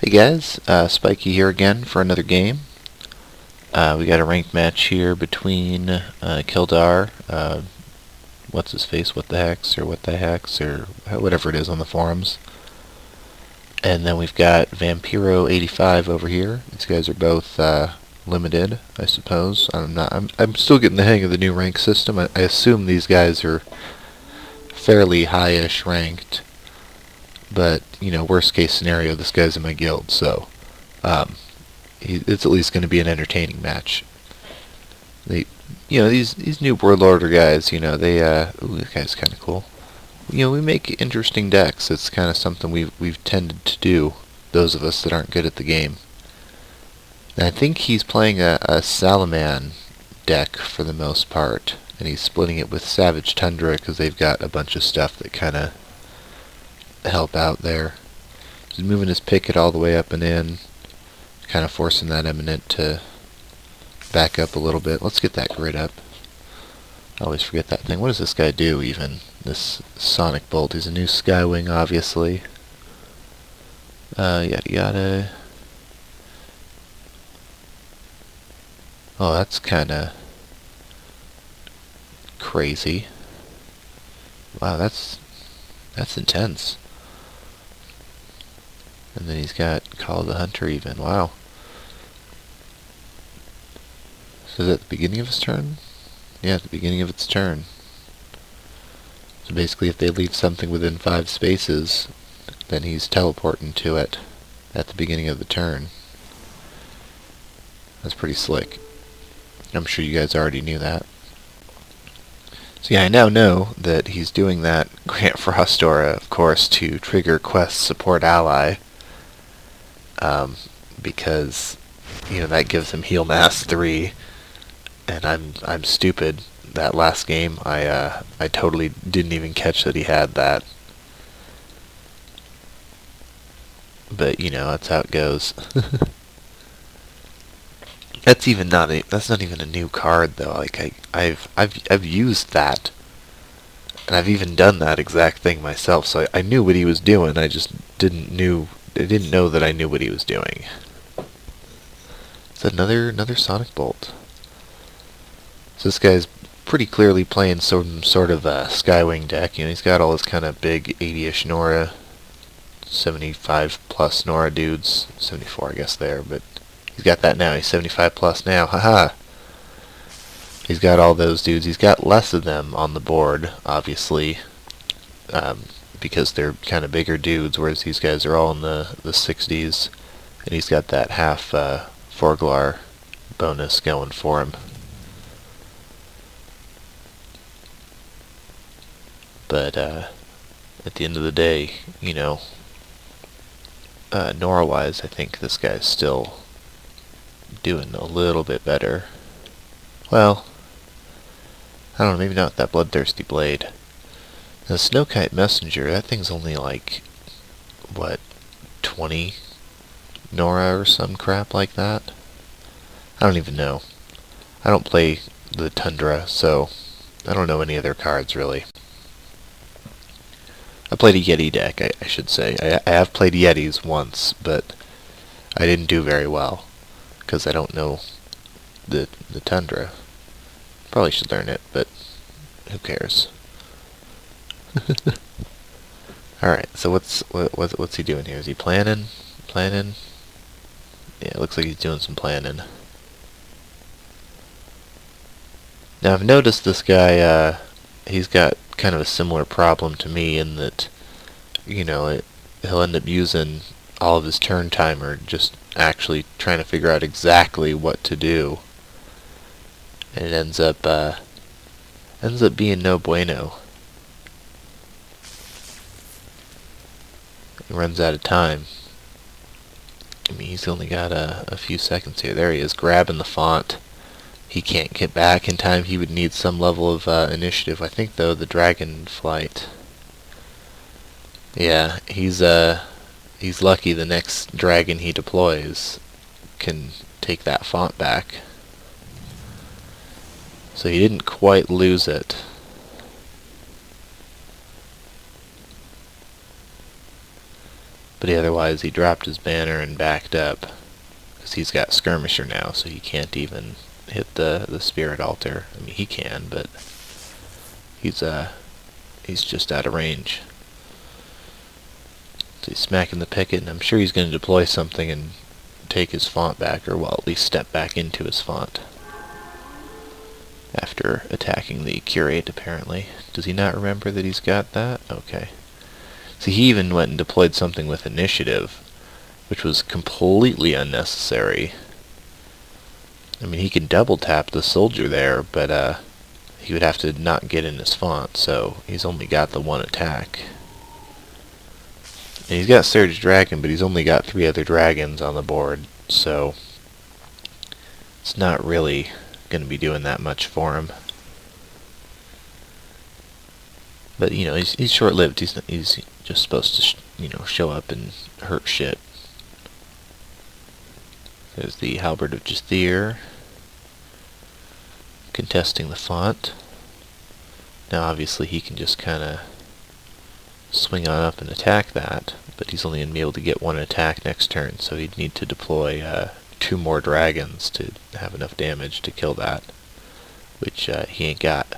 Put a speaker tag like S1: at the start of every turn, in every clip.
S1: Hey guys, Spiky here again for another game. We got a ranked match here between Keldare, what's his face, what the hex, or what the hex, or whatever it is on the forums. And then we've got Vampiro85 over here. These guys are both limited, I suppose. I'm still getting the hang of the new rank system. I assume these guys are fairly high-ish ranked. But, you know, worst case scenario, this guy's in my guild, so it's at least going to be an entertaining match. These new World Order guys, you know, ooh, this guy's kind of cool. You know, we make interesting decks. It's kind of something we've tended to do, those of us that aren't good at the game. And I think he's playing a Salaman deck for the most part, and he's splitting it with Savage Tundra because they've got a bunch of stuff that kind of help out there. He's moving his picket all the way up and in, kind of forcing that eminent to back up a little bit. Let's get that grid up. I always forget that thing. What does this guy do even? This Sonic Bolt. He's a new Skywing, obviously. Yada yada. Oh, that's kind of crazy. Wow, that's intense. And then he's got Call of the Hunter even. Wow. So is that the beginning of his turn? Yeah, at the beginning of its turn. So basically if they leave something within 5 spaces, then he's teleporting to it at the beginning of the turn. That's pretty slick. I'm sure you guys already knew that. So yeah, I now know that he's doing that Grant Frostora, of course, to trigger Quest Support Ally. Because, you know, that gives him Heal Mass 3, and I'm stupid. That last game, I totally didn't even catch that he had that. But you know, that's how it goes. That's not even a new card though. Like I've used that, and I've even done that exact thing myself. So I knew what he was doing. I just didn't know that I knew what he was doing. It's another Sonic Bolt. So this guy's pretty clearly playing some sort of a Skywing deck. You know, he's got all his kind of big 80-ish Nora, 75 plus Nora dudes, 74 I guess there, but he's got that now. He's 75 plus now. Haha. He's got all those dudes. He's got less of them on the board, obviously, because they're kind of bigger dudes, whereas these guys are all in the 60s, and he's got that half Forglar bonus going for him. But at the end of the day, you know, Nora-wise, I think this guy's still doing a little bit better. Well, I don't know, maybe not with that Bloodthirsty Blade. The Snowkite Messenger, that thing's only like, what, 20 Nora or some crap like that? I don't even know. I don't play the Tundra, so I don't know any of their cards really. I played a Yeti deck, I should say. I have played Yetis once, but I didn't do very well, because I don't know the Tundra. Probably should learn it, but who cares? Alright, so what's he doing here? Is he planning? Planning? Yeah, it looks like he's doing some planning. Now I've noticed this guy, he's got kind of a similar problem to me in that, you know, he'll end up using all of his turn timer just actually trying to figure out exactly what to do, and it ends up being no bueno. He runs out of time. I mean, he's only got a few seconds here. There he is, grabbing the font. He can't get back in time. He would need some level of initiative. I think, though, the Dragon Flight. Yeah, he's lucky the next dragon he deploys can take that font back. So he didn't quite lose it. But otherwise he dropped his banner and backed up. Because he's got Skirmisher now, so he can't even hit the spirit altar. I mean, he can, but he's just out of range. So he's smacking the picket, and I'm sure he's going to deploy something and take his font back, or well, at least step back into his font. After attacking the curate, apparently. Does he not remember that he's got that? Okay. See, he even went and deployed something with initiative, which was completely unnecessary. I mean, he can double tap the soldier there, but he would have to not get in his font, so he's only got the one attack. And he's got Surge Dragon, but he's only got 3 other dragons on the board, so it's not really going to be doing that much for him. But, you know, he's short-lived. He's just supposed to, show up and hurt shit. There's the Halberd of Jathir, contesting the font. Now, obviously, he can just kind of swing on up and attack that, but he's only going to be able to get 1 attack next turn, so he'd need to deploy 2 more dragons to have enough damage to kill that, which he ain't got.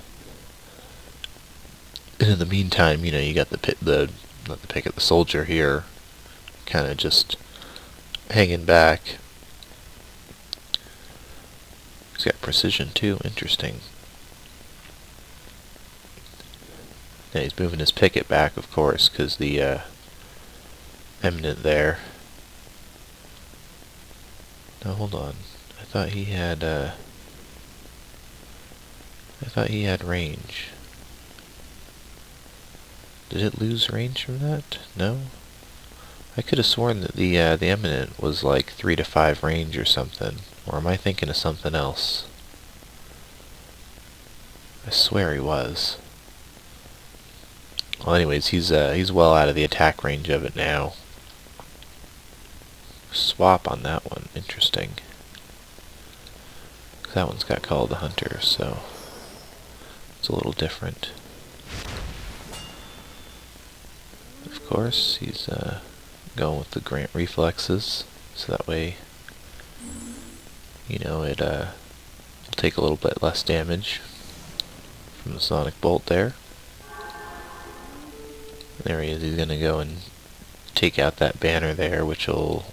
S1: And in the meantime, you got the soldier here, kind of just hanging back. He's got precision too. Interesting. Yeah, he's moving his picket back, of course, because the eminent there. Now hold on. I thought he had range. Did it lose range from that? No. I could have sworn that the eminent was like 3 to 5 range or something. Or am I thinking of something else? I swear he was. Well, anyways, he's well out of the attack range of it now. Swap on that one. Interesting. That one's got Call of the Hunter, so it's a little different. Of course, he's going with the Grant reflexes, so that way, it will take a little bit less damage from the Sonic Bolt there. There he is. He's going to go and take out that banner there, which will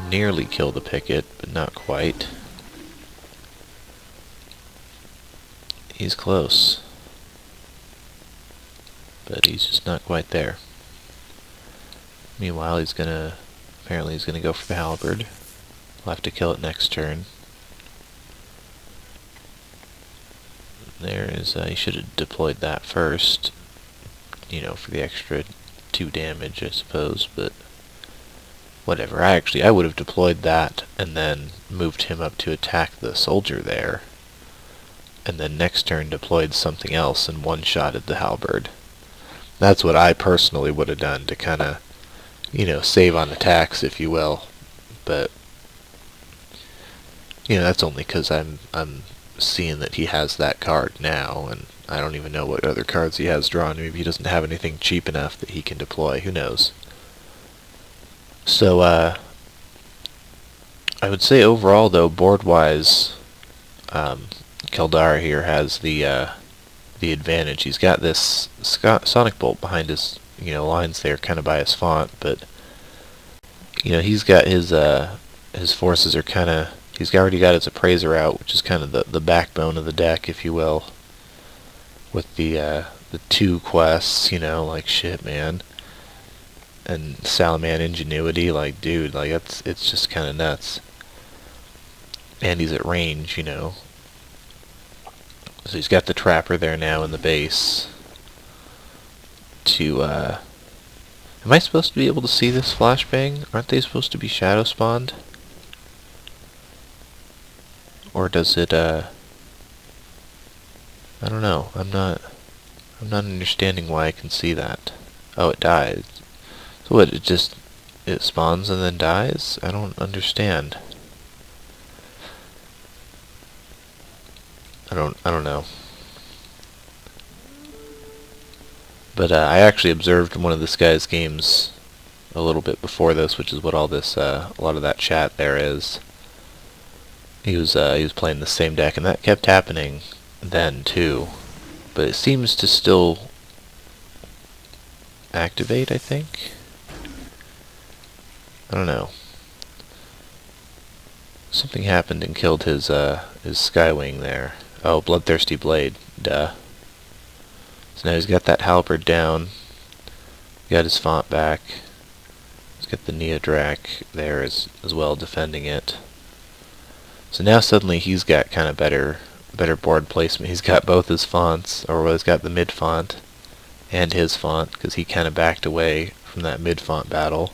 S1: nearly kill the picket, but not quite. He's close, but he's just not quite there. Meanwhile, apparently he's gonna go for the halberd. We'll have to kill it next turn. There is, he should have deployed that first, for the extra 2 damage, I suppose, but whatever. I would have deployed that and then moved him up to attack the soldier there, and then next turn deployed something else and one-shotted the halberd. That's what I personally would have done to kind of, save on attacks, if you will. But, that's only because I'm seeing that he has that card now, and I don't even know what other cards he has drawn. Maybe he doesn't have anything cheap enough that he can deploy. Who knows? So, I would say overall, though, board-wise, Keldare here has the advantage. He's got this Sonic Bolt behind his lines there, kind of by his font, but he's got his forces are kind of, he's already got his Appraiser out, which is kind of the backbone of the deck, if you will, with the 2 quests, like shit, man, and Salaman Ingenuity, like dude, like it's just kind of nuts. And he's at range, So he's got the Trapper there now in the base. Am I supposed to be able to see this flashbang? Aren't they supposed to be shadow spawned? Or does it, I don't know. I'm not understanding why I can see that. Oh, it dies. So what, it spawns and then dies? I don't understand. I don't know. But I actually observed one of this guy's games a little bit before this, which is what all this, a lot of that chat there is. He was playing the same deck, and that kept happening then too. But it seems to still activate, I think. I don't know. Something happened and killed his Skywing there. Oh, Bloodthirsty Blade. Duh. So now he's got that halberd down. Got his font back. He's got the Neodrac there as well, defending it. So now suddenly he's got kind of better board placement. He's got both his fonts, or well, he's got the mid font and his font, because he kind of backed away from that mid font battle,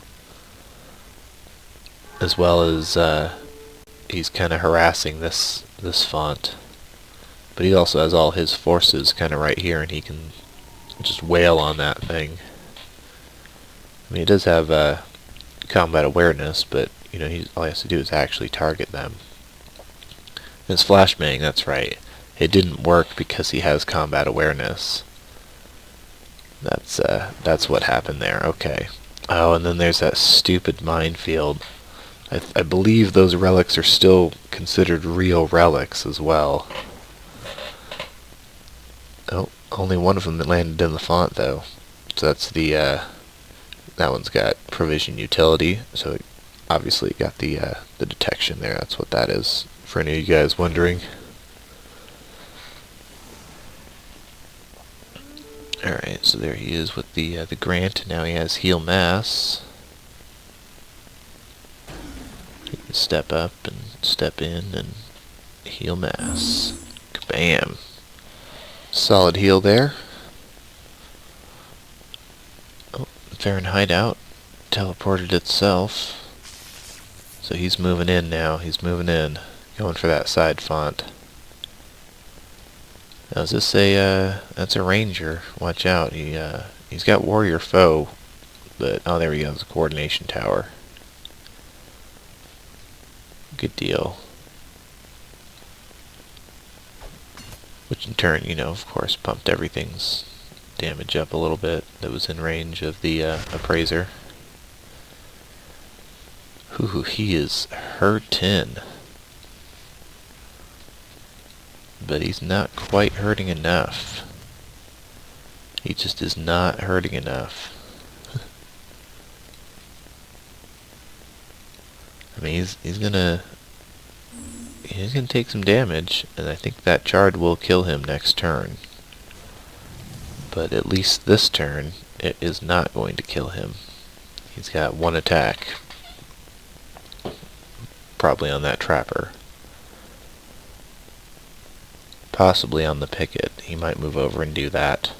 S1: as well as he's kind of harassing this font. But he also has all his forces kind of right here, and he can just wail on that thing. I mean, he does have combat awareness, but you know, all he has to do is actually target them. His flashbang, that's right. It didn't work because he has combat awareness. That's what happened there. Okay. Oh, and then there's that stupid minefield. I believe those relics are still considered real relics as well. Oh, only one of them that landed in the font though. So that's the that one's got provision utility. So it obviously got the detection there. That's what that is, for any of you guys wondering. Alright, so there he is with the Grant. Now he has Heal Mass. He can step up and step in and Heal Mass. Kabam! Solid heal there. Oh, Fahrenheit out. Teleported itself. So he's moving in now. He's moving in. Going for that side font. Now is this that's a ranger. Watch out. He's got warrior foe, but oh, there he goes, the coordination tower. Good deal. Which in turn, you know, of course, pumped everything's damage up a little bit that was in range of the appraiser. Ooh, he is hurting. But he's not quite hurting enough. He just is not hurting enough. I mean, he's gonna take some damage, and I think that Chard will kill him next turn. But at least this turn, it is not going to kill him. He's got one attack. Probably on that trapper. Possibly on the picket. He might move over and do that.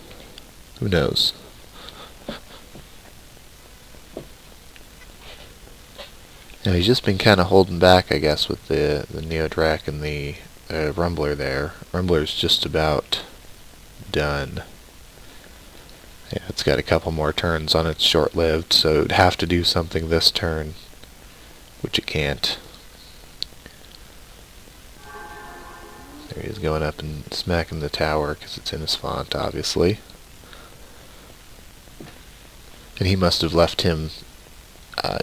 S1: Who knows? Now he's just been kind of holding back, I guess, with the Neodrac and the Rumbler there. Rumbler's just about done. Yeah, it's got a couple more turns on it, short-lived, so it would have to do something this turn, which it can't. There he is, going up and smacking the tower because it's in his font, obviously. And he must have left him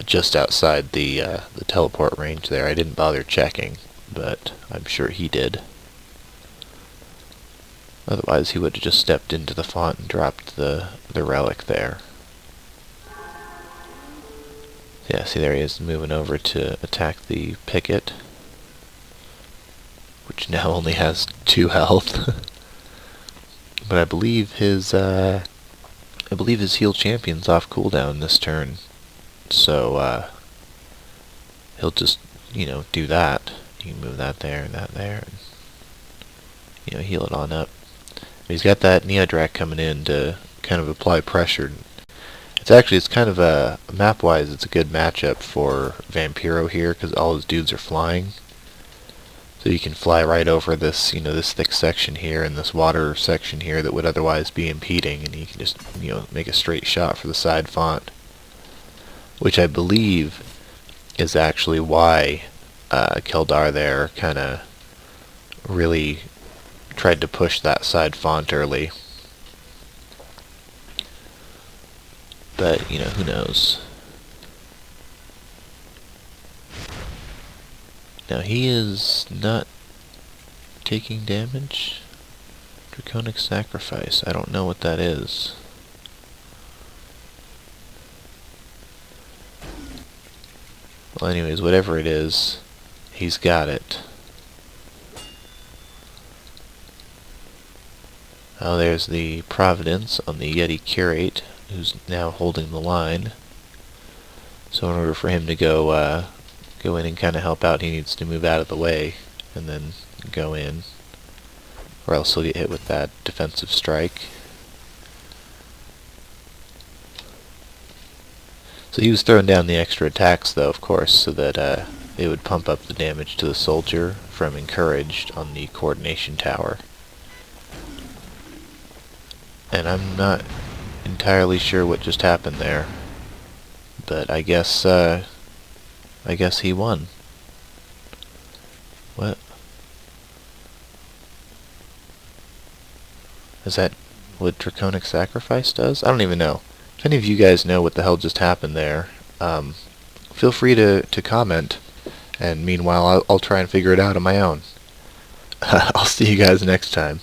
S1: just outside the teleport range there. I didn't bother checking, but I'm sure he did. Otherwise, he would have just stepped into the font and dropped the relic there. Yeah, see, there he is, moving over to attack the picket, which now only has 2 health. But I believe his heal champion's off cooldown this turn, so he'll just, you know, do that. You can move that there and that there, and, you know, heal it on up. But he's got that Neodrac coming in to kind of apply pressure. It's kind of a map-wise, it's a good matchup for Vampiro here because all his dudes are flying. So you can fly right over this, you know, this thick section here and this water section here that would otherwise be impeding, and you can just, you know, make a straight shot for the side font, which I believe is actually why Keldare there kind of really tried to push that side font early. But, you know, who knows? Now he is not taking damage. Draconic Sacrifice. I don't know what that is. Well, anyways, whatever it is, he's got it. Oh, there's the Providence on the Yeti Curate, who's now holding the line. So in order for him to go in and kind of help out, he needs to move out of the way and then go in, or else he'll get hit with that defensive strike. So he was throwing down the extra attacks, though, of course, so that it would pump up the damage to the soldier from encouraged on the coordination tower. And I'm not entirely sure what just happened there, but I guess he won. What? Is that what Draconic Sacrifice does? I don't even know. If any of you guys know what the hell just happened there, feel free to comment, and meanwhile I'll try and figure it out on my own. I'll see you guys next time.